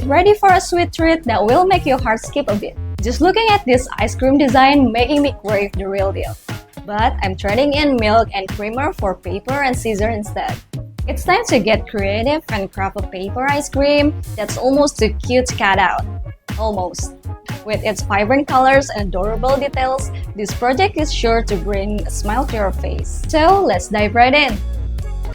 ready for a sweet treat that will make your heart skip a bit. Just looking at this ice cream design making me crave the real deal. But I'm trading in milk and creamer for paper and scissors instead. It's time to get creative and craft a paper ice cream that's almost too cute to cut out. Almost. With its vibrant colors and adorable details, this project is sure to bring a smile to your face. So let's dive right in!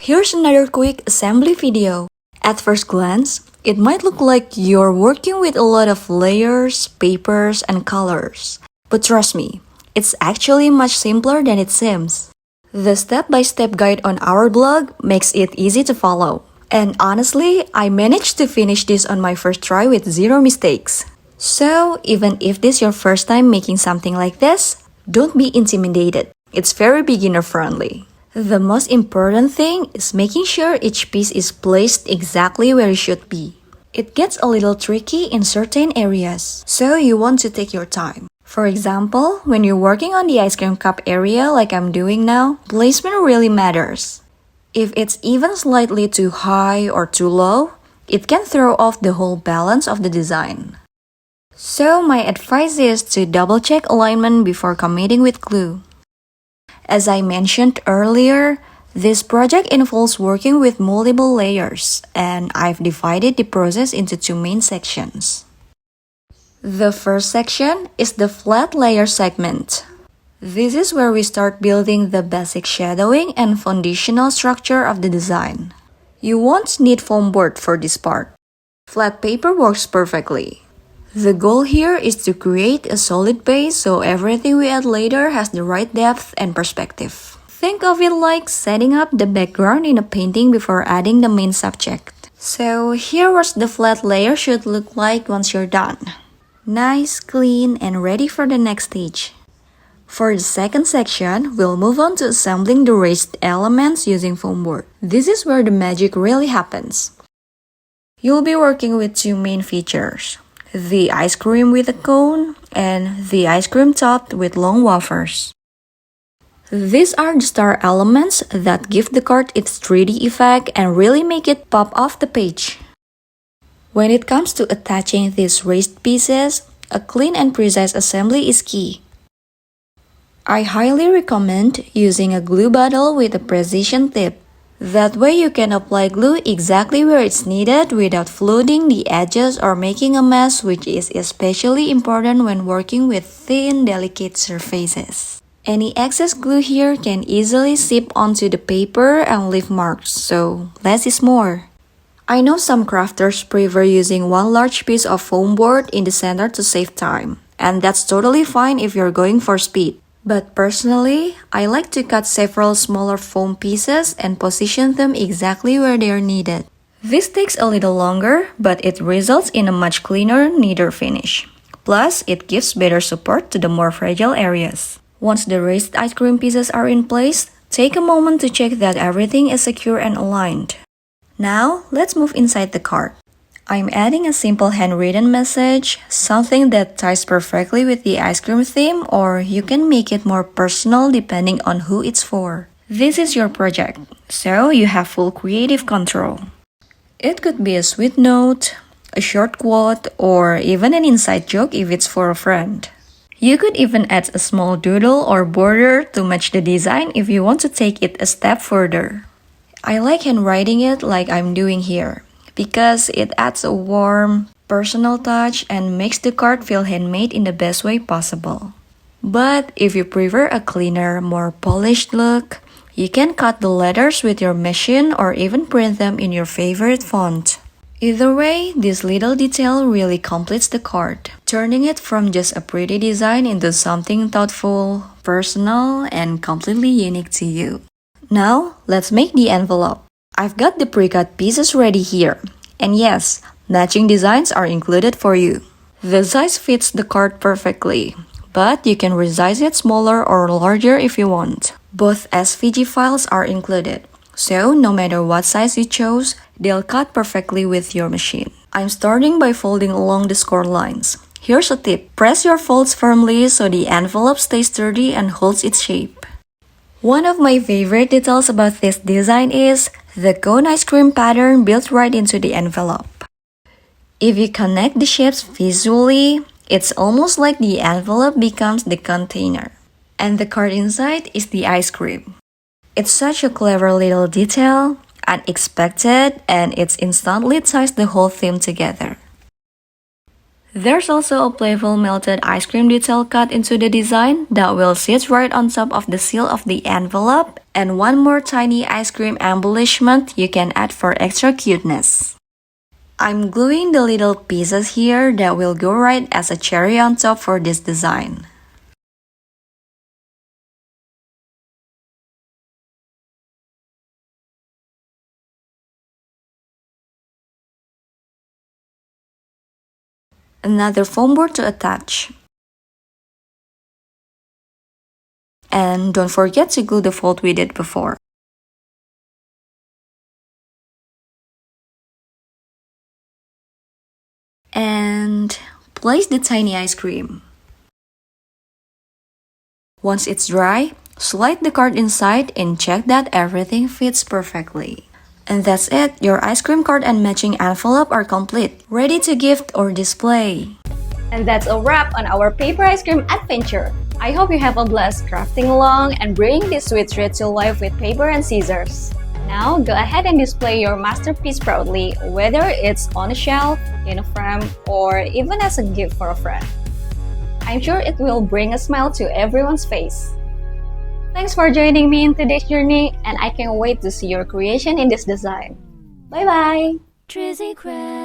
Here's another quick assembly video. At first glance, it might look like you're working with a lot of layers, papers, and colors. But trust me, it's actually much simpler than it seems. The step-by-step guide on our blog makes it easy to follow. And honestly, I managed to finish this on my first try with zero mistakes. So, even if this is your first time making something like this, don't be intimidated. It's very beginner-friendly. The most important thing is making sure each piece is placed exactly where it should be. It gets a little tricky in certain areas, so you want to take your time. For example, when you're working on the ice cream cup area like I'm doing now, placement really matters. If it's even slightly too high or too low, it can throw off the whole balance of the design. So my advice is to double-check alignment before committing with glue. As I mentioned earlier, this project involves working with multiple layers, and I've divided the process into two main sections. The first section is the flat layer segment. This is where we start building the basic shadowing and foundational structure of the design. You won't need foam board for this part. Flat paper works perfectly. The goal here is to create a solid base so everything we add later has the right depth and perspective. Think of it like setting up the background in a painting before adding the main subject. So here's what the flat layer should look like once you're done. Nice, clean, and ready for the next stage. For the second section, we'll move on to assembling the raised elements using foam board. This is where the magic really happens. You'll be working with two main features: the ice cream with a cone, and the ice cream topped with long wafers. These are the star elements that give the card its 3D effect and really make it pop off the page. When it comes to attaching these raised pieces, a clean and precise assembly is key. I highly recommend using a glue bottle with a precision tip. That way you can apply glue exactly where it's needed without flooding the edges or making a mess, which is especially important when working with thin, delicate surfaces. Any excess glue here can easily seep onto the paper and leave marks, so less is more. I know some crafters prefer using one large piece of foam board in the center to save time, and that's totally fine if you're going for speed. But personally, I like to cut several smaller foam pieces and position them exactly where they are needed. This takes a little longer, but it results in a much cleaner, neater finish. Plus, it gives better support to the more fragile areas. Once the raised ice cream pieces are in place, take a moment to check that everything is secure and aligned. Now, let's move inside the card. I'm adding a simple handwritten message, something that ties perfectly with the ice cream theme, or you can make it more personal depending on who it's for. This is your project, so you have full creative control. It could be a sweet note, a short quote, or even an inside joke if it's for a friend. You could even add a small doodle or border to match the design if you want to take it a step further. I like handwriting it like I'm doing here, because it adds a warm, personal touch and makes the card feel handmade in the best way possible. But if you prefer a cleaner, more polished look, you can cut the letters with your machine or even print them in your favorite font. Either way, this little detail really completes the card, turning it from just a pretty design into something thoughtful, personal, and completely unique to you. Now, let's make the envelope. I've got the pre-cut pieces ready here. And yes, matching designs are included for you. The size fits the card perfectly, but you can resize it smaller or larger if you want. Both SVG files are included, so no matter what size you chose, they'll cut perfectly with your machine. I'm starting by folding along the score lines. Here's a tip: press your folds firmly so the envelope stays sturdy and holds its shape. One of my favorite details about this design is the cone ice cream pattern built right into the envelope. If you connect the shapes visually, it's almost like the envelope becomes the container, and the card inside is the ice cream. It's such a clever little detail, unexpected, and it's instantly ties the whole theme together. There's also a playful melted ice cream detail cut into the design that will sit right on top of the seal of the envelope, and one more tiny ice cream embellishment you can add for extra cuteness. I'm gluing the little pieces here that will go right as a cherry on top for this design. Another foam board to attach. And don't forget to glue the fold we did before. And place the tiny ice cream. Once it's dry, slide the card inside and check that everything fits perfectly. And that's it, your ice cream card and matching envelope are complete, ready to gift or display. And that's a wrap on our paper ice cream adventure. I hope you have a blast crafting along and bringing this sweet treat to life with paper and scissors. Now, go ahead and display your masterpiece proudly, whether it's on a shelf, in a frame, or even as a gift for a friend. I'm sure it will bring a smile to everyone's face. Thanks for joining me in today's journey, and I can't wait to see your creation in this design. Bye-bye! Trizzy Craft.